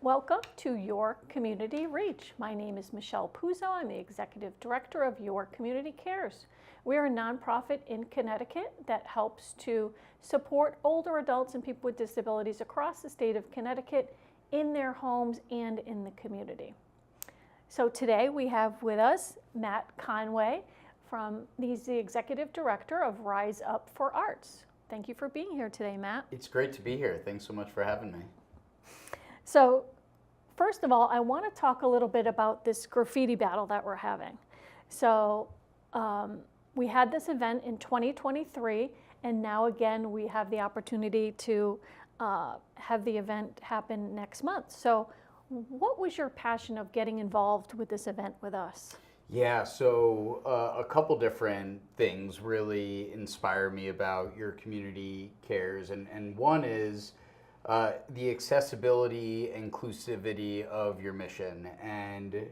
Welcome to Your Community Reach. My name is Michelle Puzzo. I'm the Executive Director of Your Community Cares. We are a nonprofit in Connecticut that helps to support older adults and people with disabilities across the state of Connecticut in their homes and in the community. So today we have with us Matt Conway he's the Executive Director of Rise Up for Arts. Thank you for being here today, Matt. It's great to be here. Thanks so much for having me. So, first of all, I want to talk a little bit about this graffiti battle that we're having. So, we had this event in 2023, and now again we have the opportunity to have the event happen next month. So, what was your passion of getting involved with this event with us? Yeah, so a couple different things really inspire me about Your Community Cares, and one is the accessibility, inclusivity of your mission. And,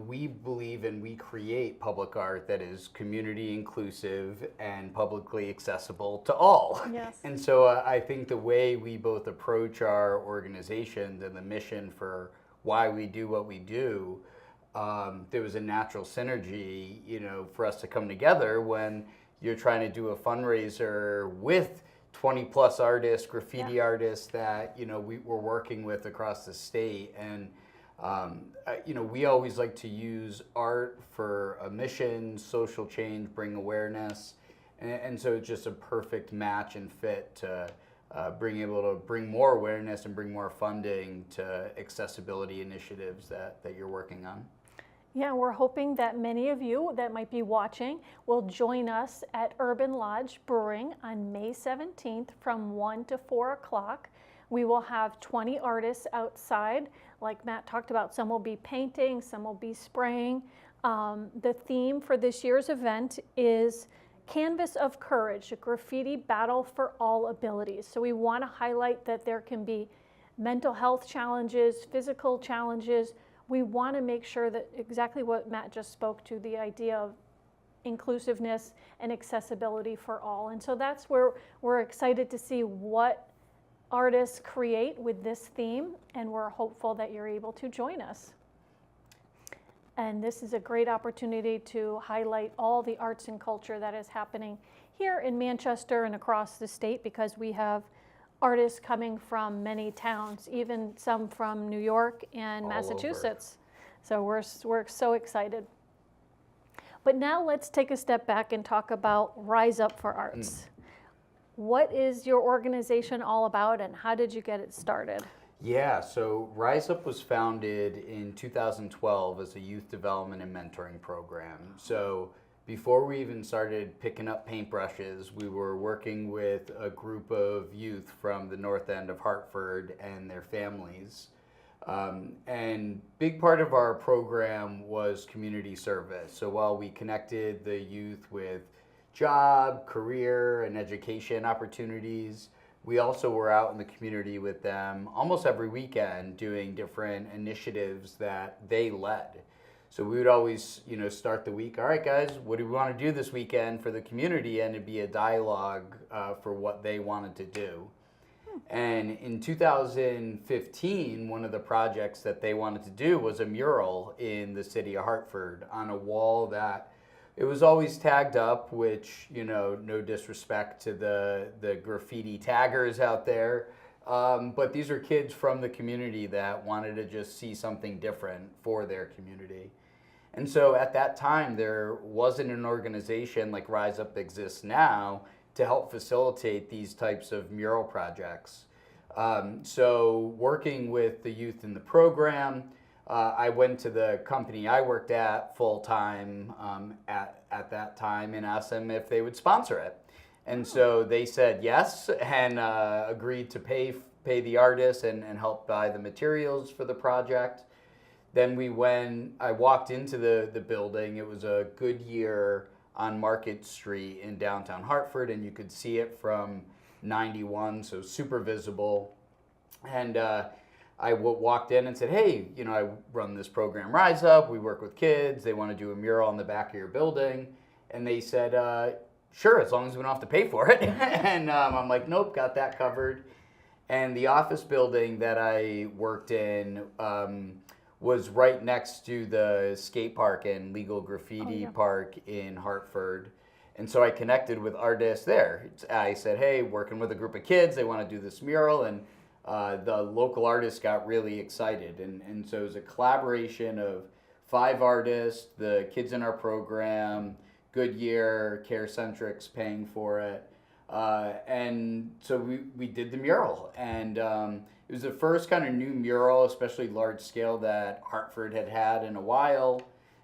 we believe and we create public art that is community inclusive and publicly accessible to all. Yes. And so I think the way we both approach our organizations and the mission for why we do what we do, there was a natural synergy, for us to come together when you're trying to do a fundraiser with 20 plus artists, graffiti artists that, we're working with across the state. And, we always like to use art for a mission, social change, bring awareness. And so it's just a perfect match and fit to able to bring more awareness and bring more funding to accessibility initiatives that you're working on. Yeah, we're hoping that many of you that might be watching will join us at Urban Lodge Brewing on May 17th from 1 to 4 o'clock. We will have 20 artists outside. Like Matt talked about, some will be painting, some will be spraying. The theme for this year's event is Canvas of Courage, a graffiti battle for all abilities. So we want to highlight that there can be mental health challenges, physical challenges. We want to make sure that exactly what Matt just spoke to, the idea of inclusiveness and accessibility for all. And so that's where we're excited to see what artists create with this theme, and we're hopeful that you're able to join us. And this is a great opportunity to highlight all the arts and culture that is happening here in Manchester and across the state, because we have artists coming from many towns, even some from New York and All Massachusetts. So we're so excited. But now let's take a step back and talk about Rise Up for Arts. What is your organization all about, and how did you get it started? Yeah, so Rise Up was founded in 2012 as a youth development and mentoring program. So before we even started picking up paintbrushes, we were working with a group of youth from the north end of Hartford and their families. And big part of our program was community service. So while we connected the youth with job, career, and education opportunities, we also were out in the community with them almost every weekend doing different initiatives that they led. So we would always, start the week, all right, guys, what do we want to do this weekend for the community? And it'd be a dialogue for what they wanted to do. And in 2015, one of the projects that they wanted to do was a mural in the city of Hartford on a wall that it was always tagged up, which, no disrespect to the graffiti taggers out there. But these are kids from the community that wanted to just see something different for their community. And so at that time, there wasn't an organization like Rise Up exists now to help facilitate these types of mural projects. So working with the youth in the program, I went to the company I worked at full-time at that time and asked them if they would sponsor it. And so they said yes, and agreed to pay the artists and help buy the materials for the project. Then I walked into the building. It was a Goodyear on Market Street in downtown Hartford, and you could see it from 91, so super visible. And I walked in and said, hey, I run this program Rise Up. We work with kids. They want to do a mural on the back of your building. And they said, sure, as long as we don't have to pay for it. And I'm like, nope, got that covered. And the office building that I worked in was right next to the skate park and legal graffiti park in Hartford. And so I connected with artists there. I said, hey, working with a group of kids, they want to do this mural. And the local artists got really excited. And so it was a collaboration of 5 artists, the kids in our program, Goodyear, CareCentrix paying for it. And so we did the mural. And it was the first kind of new mural, especially large scale, that Hartford had in a while.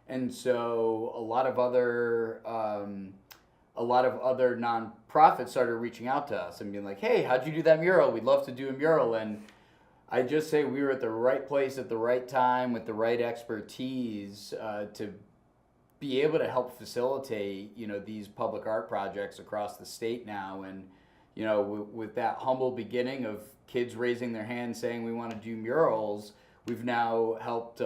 And so a lot of other nonprofits started reaching out to us and being like, hey, how'd you do that mural? We'd love to do a mural. And I just say we were at the right place at the right time with the right expertise to be able to help facilitate, these public art projects across the state now. And, with that humble beginning of kids raising their hands saying we want to do murals, we've now helped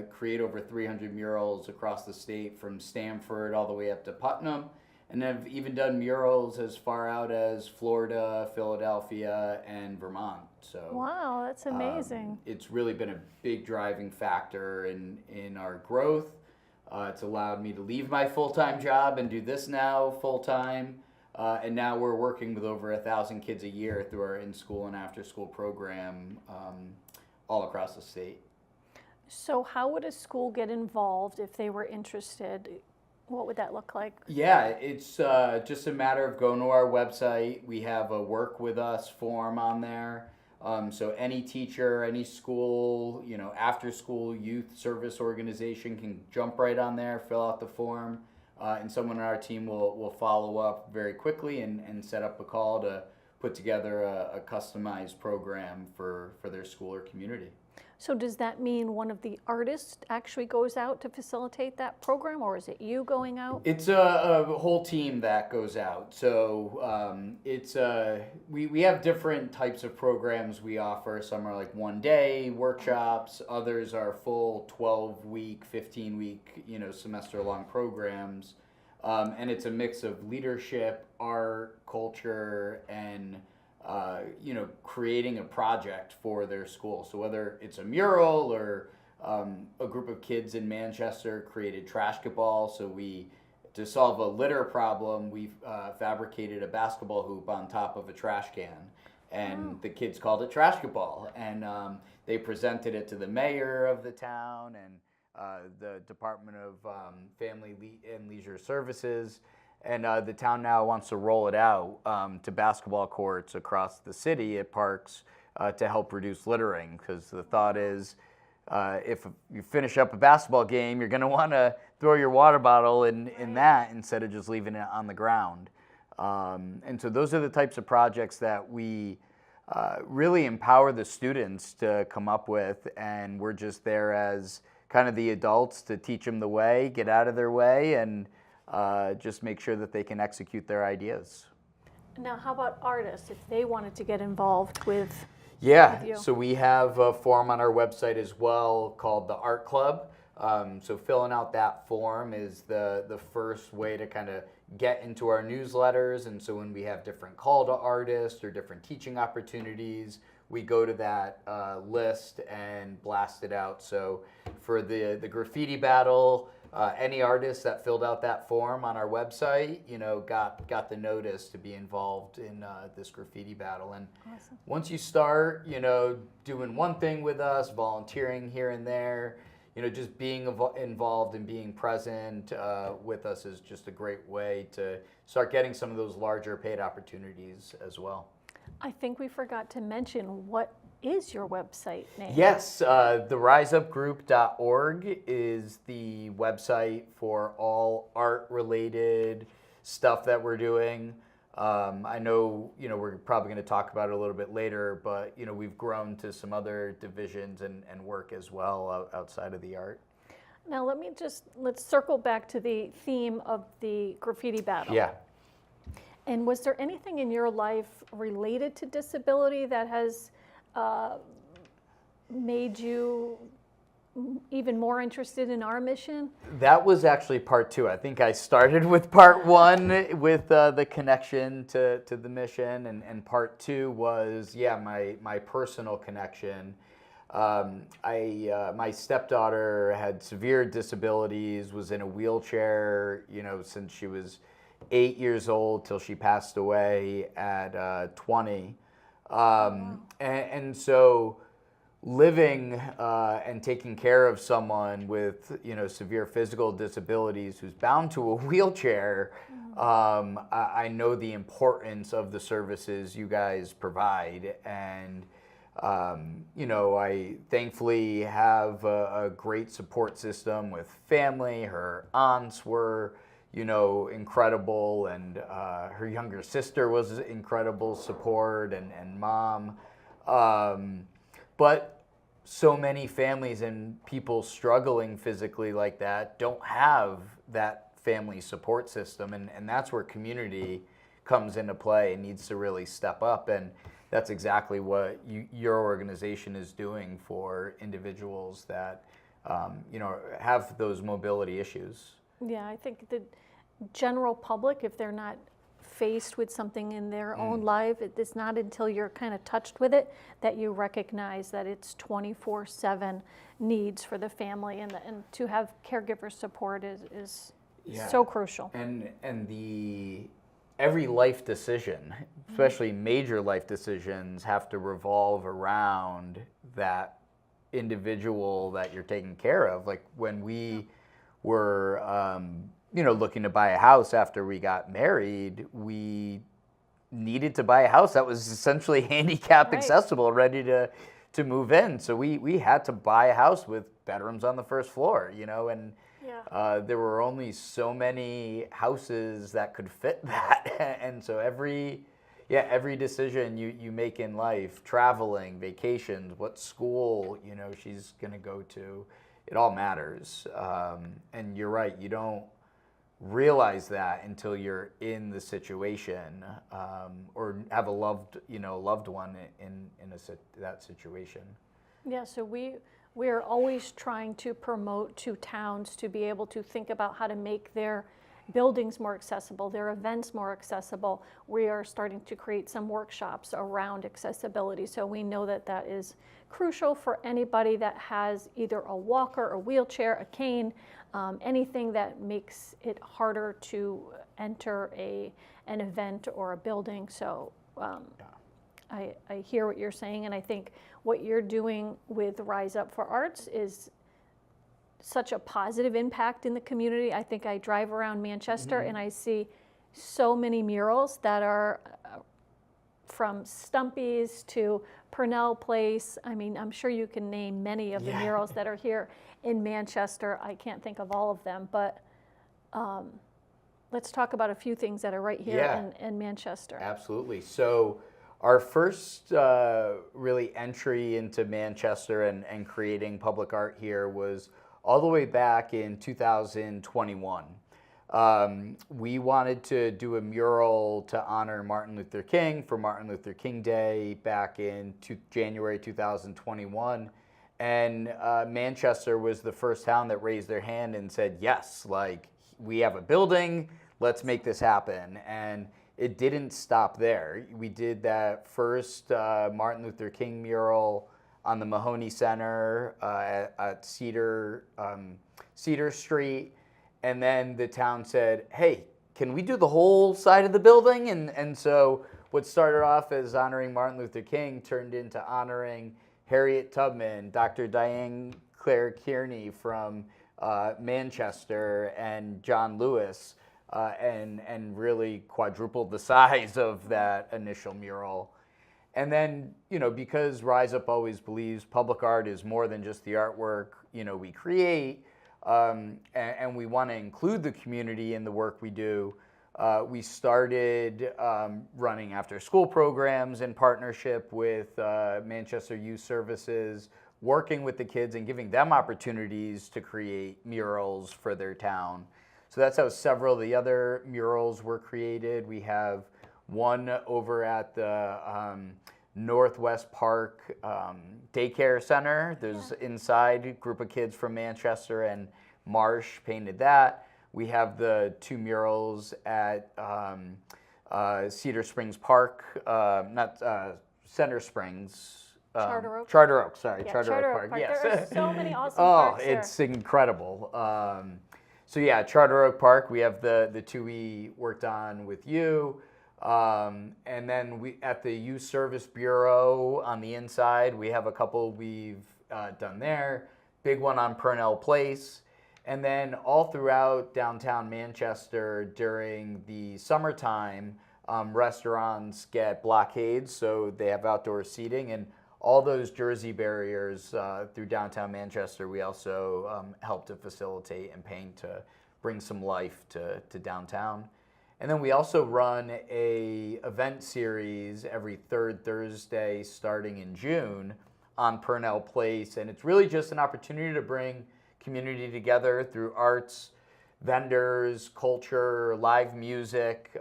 create over 300 murals across the state from Stamford all the way up to Putnam. And have even done murals as far out as Florida, Philadelphia, and Vermont. So wow, that's amazing. It's really been a big driving factor in our growth. It's allowed me to leave my full-time job and do this now full-time. And now we're working with over 1,000 kids a year through our in-school and after-school program all across the state. So how would a school get involved if they were interested? What would that look like? Yeah, it's just a matter of going to our website. We have a work with us form on there. So any teacher, any school, after school youth service organization can jump right on there, fill out the form, and someone on our team will follow up very quickly and set up a call to put together a customized program for their school or community. So does that mean one of the artists actually goes out to facilitate that program, or is it you going out? It's a whole team that goes out. So we have different types of programs we offer. Some are like 1-day workshops. Others are full 12-week, 15-week, semester-long programs. And it's a mix of leadership, art, culture, and creating a project for their school. So whether it's a mural or a group of kids in Manchester created Trashketball. So to solve a litter problem, we fabricated a basketball hoop on top of a trash can. And the kids called it Trashketball. And they presented it to the mayor of the town and the Department of Family and Leisure Services. And the town now wants to roll it out to basketball courts across the city at parks to help reduce littering. Because the thought is, if you finish up a basketball game, you're going to want to throw your water bottle in that instead of just leaving it on the ground. And so those are the types of projects that we really empower the students to come up with. And we're just there as kind of the adults to teach them the way, get out of their way, and just make sure that they can execute their ideas. Now, how about artists, if they wanted to get involved with you? So we have a form on our website as well called the Art Club. So filling out that form is the first way to kind of get into our newsletters. And so when we have different call to artists or different teaching opportunities, we go to that list and blast it out. So for the graffiti battle, any artist that filled out that form on our website, got the notice to be involved in this graffiti battle. And awesome. Once you start, doing one thing with us, volunteering here and there, just being involved and being present with us is just a great way to start getting some of those larger paid opportunities as well. I think we forgot to mention, what is your website name? Yes, theriseupgroup.org is the website for all art-related stuff that we're doing. I know, we're probably going to talk about it a little bit later, but, we've grown to some other divisions and work as well outside of the art. Now let's circle back to the theme of the graffiti battle. Yeah. And was there anything in your life related to disability that has made you even more interested in our mission? That was actually part two. I think I started with part one with the connection to the mission, and part two was, my personal connection. My stepdaughter had severe disabilities, was in a wheelchair, since she was 8 years old till she passed away at 20. And so living and taking care of someone with severe physical disabilities who's bound to a wheelchair, I know the importance of the services you guys provide, and I thankfully have a great support system with family. Her aunts were incredible, and her younger sister was incredible support, and mom. But so many families and people struggling physically like that don't have that family support system, and that's where community comes into play and needs to really step up, and that's exactly what your organization is doing for individuals that have those mobility issues. Yeah, I think the general public, if they're not faced with something in their own life, it's not until you're kind of touched with it that you recognize that it's 24/7 needs for the family, and to have caregiver support is so crucial. And every life decision, especially major life decisions, have to revolve around that individual that you're taking care of. Like when we were looking to buy a house after we got married, we needed to buy a house that was essentially handicap accessible, ready to move in. So we had to buy a house with bedrooms on the first floor, and there were only so many houses that could fit that. And so every decision you make in life, traveling, vacations, what school, she's going to go to, it all matters. And you're right, you don't realize that until you're in the situation, or have a loved one in that situation. Yeah, so we are always trying to promote to towns to be able to think about how to make their buildings more accessible, their events more accessible. We are starting to create some workshops around accessibility, so we know that that is crucial for anybody that has either a walker, a wheelchair, a cane, anything that makes it harder to enter an event or a building. So I hear what you're saying, and I think what you're doing with Rise Up for Arts is such a positive impact in the community. I think I drive around Manchester and I see so many murals that are from Stumpy's to Purnell Place. I mean, I'm sure you can name many of the murals that are here in Manchester. I can't think of all of them, but let's talk about a few things that are right here in Manchester. Absolutely. So our first really entry into Manchester and creating public art here was all the way back in 2021. We wanted to do a mural to honor Martin Luther King for Martin Luther King Day back in January 2021. And Manchester was the first town that raised their hand and said, yes, like, we have a building, let's make this happen. And it didn't stop there. We did that first Martin Luther King mural on the Mahoney Center at Cedar Street. And then the town said, hey, can we do the whole side of the building? And so what started off as honoring Martin Luther King turned into honoring Harriet Tubman, Dr. Diane Claire Kearney from Manchester, and John Lewis, and really quadrupled the size of that initial mural. And then, because Rise Up always believes public art is more than just the artwork, we create, and we want to include the community in the work we do, we started running after school programs in partnership with Manchester Youth Services, working with the kids and giving them opportunities to create murals for their town. So that's how several of the other murals were created. We have one over at the Northwest Park daycare center. There's inside a group of kids from Manchester and Marsh painted that. We have the 2 murals at Cedar Springs Park, not Center Springs. Charter Oak. Charter Oak, sorry. Yeah, Charter Oak Park. Yes. There are so many awesome Oh, parks there. it's incredible. So yeah, Charter Oak Park, we have the 2 we worked on with you. And then we at the Youth Service Bureau on the inside, we have a couple we've done there. Big one on Purnell Place. And then all throughout downtown Manchester during the summertime, restaurants get blockades, so they have outdoor seating. And all those Jersey barriers through downtown Manchester, we also help to facilitate and paint to bring some life to downtown. And then we also run a event series every 3rd Thursday starting in June on Purnell Place. And it's really just an opportunity to bring community together through arts, vendors, culture, live music,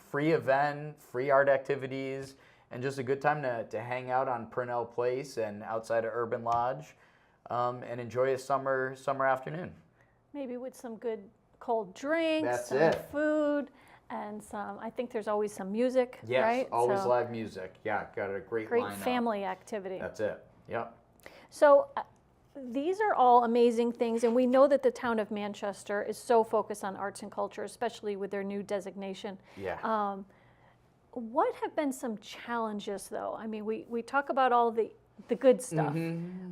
free event, free art activities, and just a good time to hang out on Purnell Place and outside of Urban Lodge and enjoy a summer afternoon. Maybe with some good cold drinks, That's some it. food, and I think there's always some music, Yes, right? always live music. Yeah, got a great lineup. family activity. That's it. Yep. So these are all amazing things, and we know that the town of Manchester is so focused on arts and culture, especially with their new designation. Yeah. What have been some challenges, though? I mean, we talk about all the good stuff,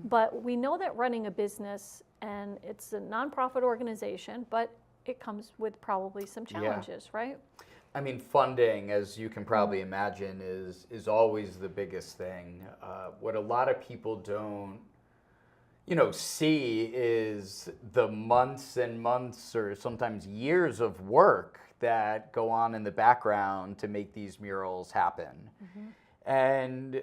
but we know that running a business, and it's a nonprofit organization, but it comes with probably some challenges, right? I mean, funding, as you can probably imagine, is always the biggest thing. What a lot of people don't, see is the months and months or sometimes years of work that go on in the background to make these murals happen. And,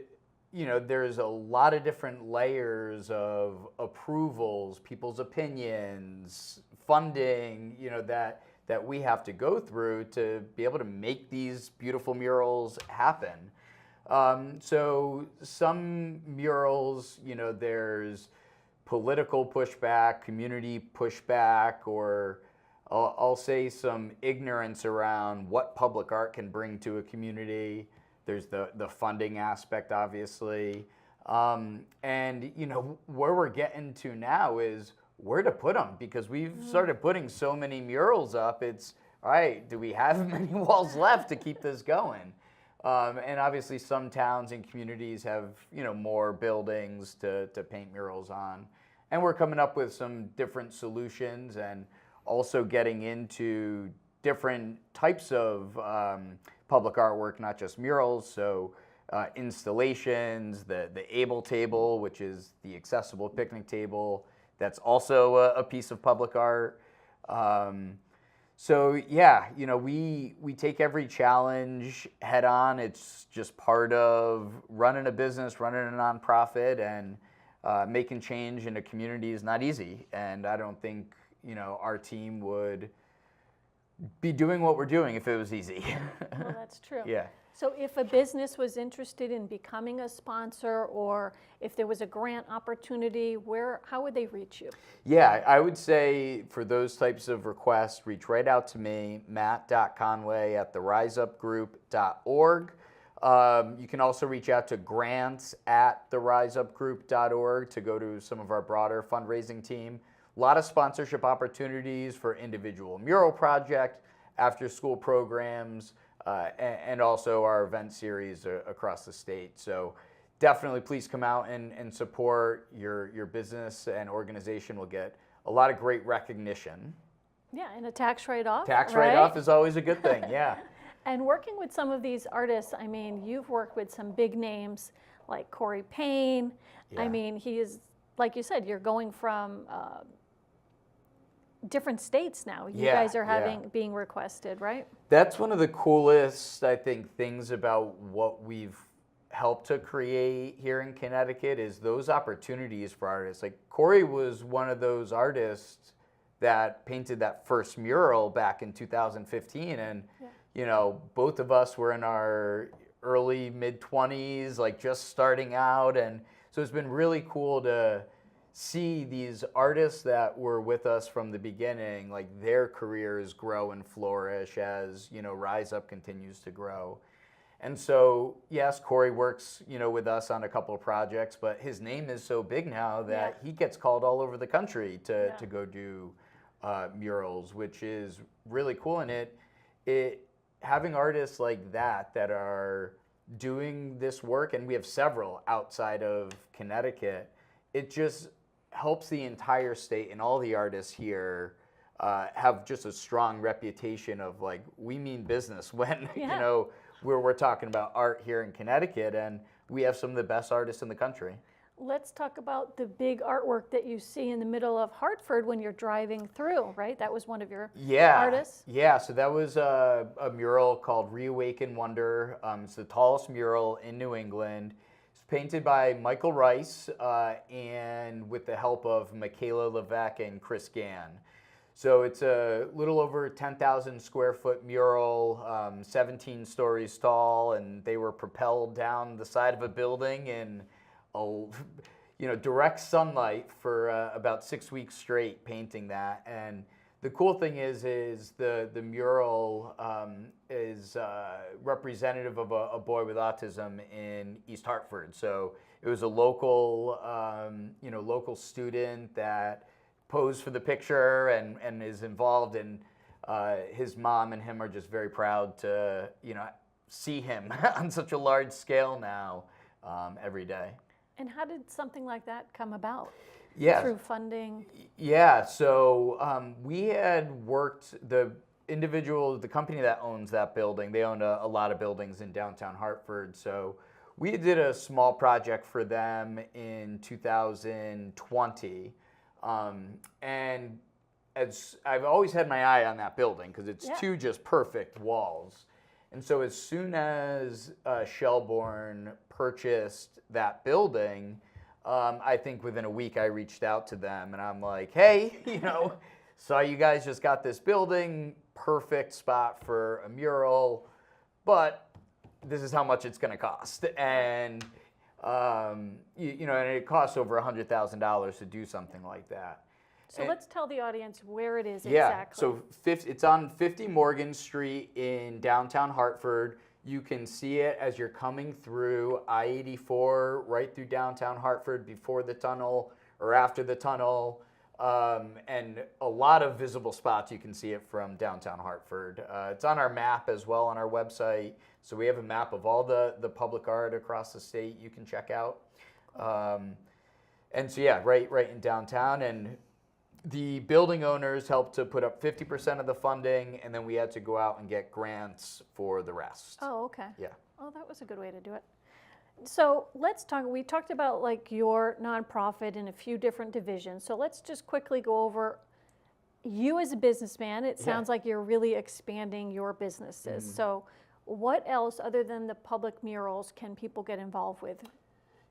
there's a lot of different layers of approvals, people's opinions, funding, that we have to go through to be able to make these beautiful murals happen. So some murals, there's political pushback, community pushback, or I'll say some ignorance around what public art can bring to a community. There's the funding aspect, obviously. And, where we're getting to now is where to put them, because we've started putting so many murals up. It's, all right, do we have many walls left to keep this going? And obviously some towns and communities have, more buildings to paint murals on. And we're coming up with some different solutions and also getting into different types of public artwork, not just murals. So installations, the Able table, which is the accessible picnic table. That's also a piece of public art. So yeah, we take every challenge head on. It's just part of running a business, running a nonprofit, and making change in a community is not easy. And I don't think, our team would be doing what we're doing if it was easy. Well, that's true. Yeah. So if a business was interested in becoming a sponsor, or if there was a grant opportunity, how would they reach you? Yeah, I would say for those types of requests, reach right out to me, Matt.Conway at theriseupgroup.org. You can also reach out to grants@theriseupgroup.org to go to some of our broader fundraising team. A lot of sponsorship opportunities for individual mural project, after school programs, and also our event series across the state. So definitely please come out and support your business and organization. Will get a lot of great recognition. Yeah, and a tax write-off. Tax right? write-off is always a good thing, yeah. And working with some of these artists, I mean, you've worked with some big names like Corey Payne. Yeah. I mean, he is, like you said, you're going from different states now. You guys are being requested, right? That's one of the coolest, I think, things about what we've helped to create here in Connecticut is those opportunities for artists. Like Corey was one of those artists that painted that first mural back in 2015, and both of us were in our early mid-20s, like just starting out. And so it's been really cool to see these artists that were with us from the beginning, like their careers grow and flourish as, Rise Up continues to grow. And so, yes, Corey works, with us on a couple of projects, but his name is so big now that he gets called all over the country to go do murals, which is really cool. And it having artists like that are doing this work, and we have several outside of Connecticut, it just helps the entire state and all the artists here have just a strong reputation of like, we mean business when, we're talking about art here in Connecticut, and we have some of the best artists in the country. Let's talk about the big artwork that you see in the middle of Hartford when you're driving through, right? That was one of your artists? Yeah, so that was a mural called Reawaken Wonder. It's the tallest mural in New England. It's painted by Michael Rice and with the help of Michaela Levesque and Chris Gann. So it's a little over 10,000 square foot mural, 17 stories tall, and they were propelled down the side of a building in direct sunlight for about 6 weeks straight, painting that. And the cool thing is the mural is representative of a boy with autism in East Hartford. So it was a local student that posed for the picture and is involved, and his mom and him are just very proud to see him on such a large scale now every day. And how did something like that come about? Yeah. Through funding? Yeah, so we had worked, the company that owns that building, they own a lot of buildings in downtown Hartford, so we did a small project for them in 2020. And as I've always had my eye on that building because it's two just perfect walls. And so as soon as Shelbourne purchased that building, I think within a week I reached out to them and I'm like, hey, saw you guys just got this building, perfect spot for a mural, but this is how much it's going to cost. And and it costs over $100,000 to do something like that. So let's tell the audience where it is exactly. So it's on 50 Morgan Street in downtown Hartford. You can see it as you're coming through I-84 right through downtown Hartford before the tunnel or after the tunnel. And a lot of visible spots you can see it from downtown Hartford. It's on our map as well on our website. So we have a map of all the public art across the state you can check out. And so right in downtown. And the building owners helped to put up 50% of the funding, and then we had to go out and get grants for the rest. Oh, okay. Yeah. Oh, that was a good way to do it. So let's talk, we talked about like your nonprofit in a few different divisions. So let's just quickly go over you as a businessman. It sounds like you're really expanding your businesses. Mm-hmm. So what else other than the public murals can people get involved with?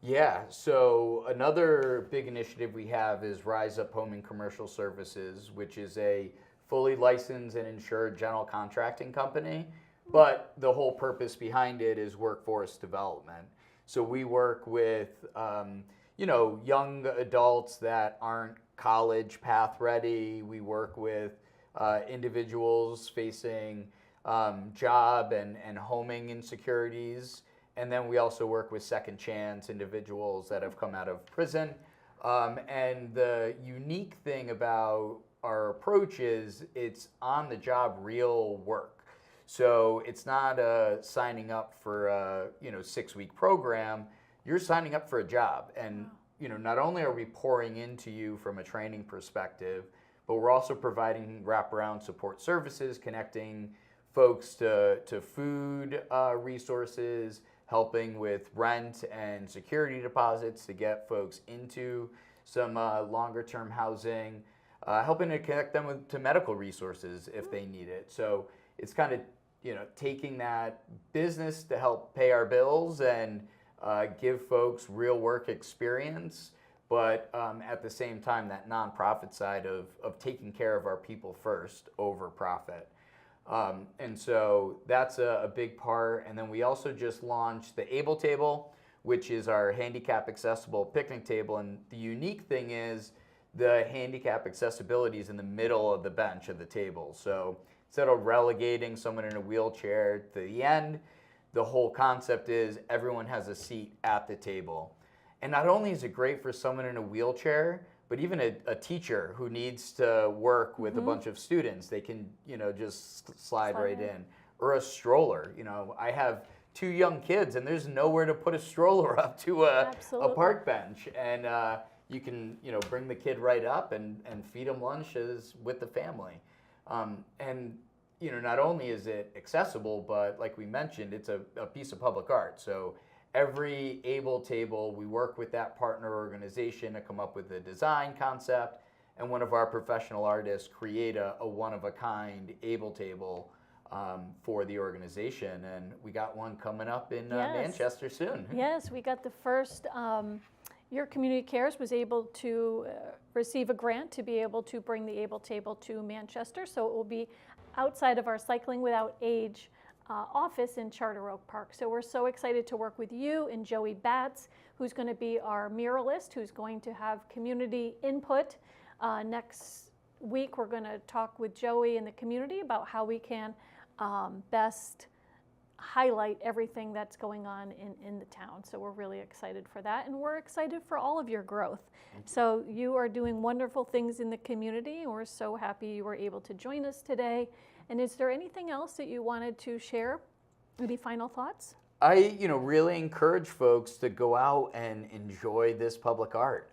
Yeah, so another big initiative we have is Rise Up Home and Commercial Services, which is a fully licensed and insured general contracting company, but the whole purpose behind it is workforce development. So we work with, young adults that aren't college path ready. We work with individuals facing job and homing insecurities. And then we also work with second chance individuals that have come out of prison. And the unique thing about our approach is it's on the job real work. So it's not signing up for a 6-week program. You're signing up for a job. And not only are we pouring into you from a training perspective, but we're also providing wraparound support services, connecting folks to food resources, helping with rent and security deposits to get folks into some longer term housing, helping to connect them to medical resources if they need it. So it's kind of taking that business to help pay our bills and give folks real work experience, but at the same time that nonprofit side of taking care of our people first over profit. And so that's a big part. And then we also just launched the Able Table, which is our handicap accessible picnic table. And the unique thing is the handicap accessibility is in the middle of the bench of the table. So instead of relegating someone in a wheelchair to the end, the whole concept is everyone has a seat at the table. And not only is it great for someone in a wheelchair, but even a teacher who needs to work with a bunch of students, they can, just slide right in. Or a stroller. I have 2 young kids, and there's nowhere to put a stroller up to a park bench. And you can, bring the kid right up and feed them lunches with the family. And not only is it accessible, but like we mentioned, it's a piece of public art. So every Able Table, we work with that partner organization to come up with a design concept, and one of our professional artists create a one-of-a-kind Able Table for the organization. And we got one coming up in Manchester soon. Yes, we got the first. Your Community Cares was able to receive a grant to be able to bring the Able Table to Manchester. So it will be outside of our Cycling Without Age office in Charter Oak Park. So we're so excited to work with you and Joey Batts, who's going to be our muralist, who's going to have community input. Next week, we're going to talk with Joey and the community about how we can best highlight everything that's going on in the town. So we're really excited for that, and we're excited for all of your growth. So you are doing wonderful things in the community, and we're so happy you were able to join us today. And is there anything else that you wanted to share? Any final thoughts? I, really encourage folks to go out and enjoy this public art.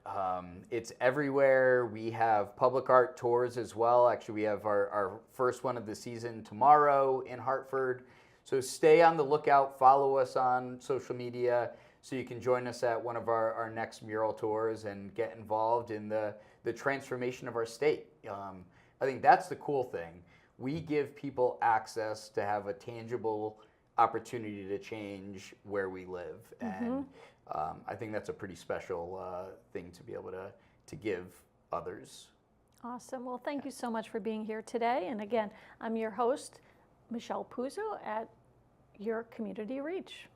It's everywhere. We have public art tours as well. Actually, we have our first one of the season tomorrow in Hartford. So stay on the lookout, follow us on social media so you can join us at one of our next mural tours and get involved in the transformation of our state. I think that's the cool thing. We give people access to have a tangible opportunity to change where we live. And I think that's a pretty special thing to be able to give others. Awesome. Well, thank you so much for being here today. And again, I'm your host, Michelle Puzzo at Your Community Reach.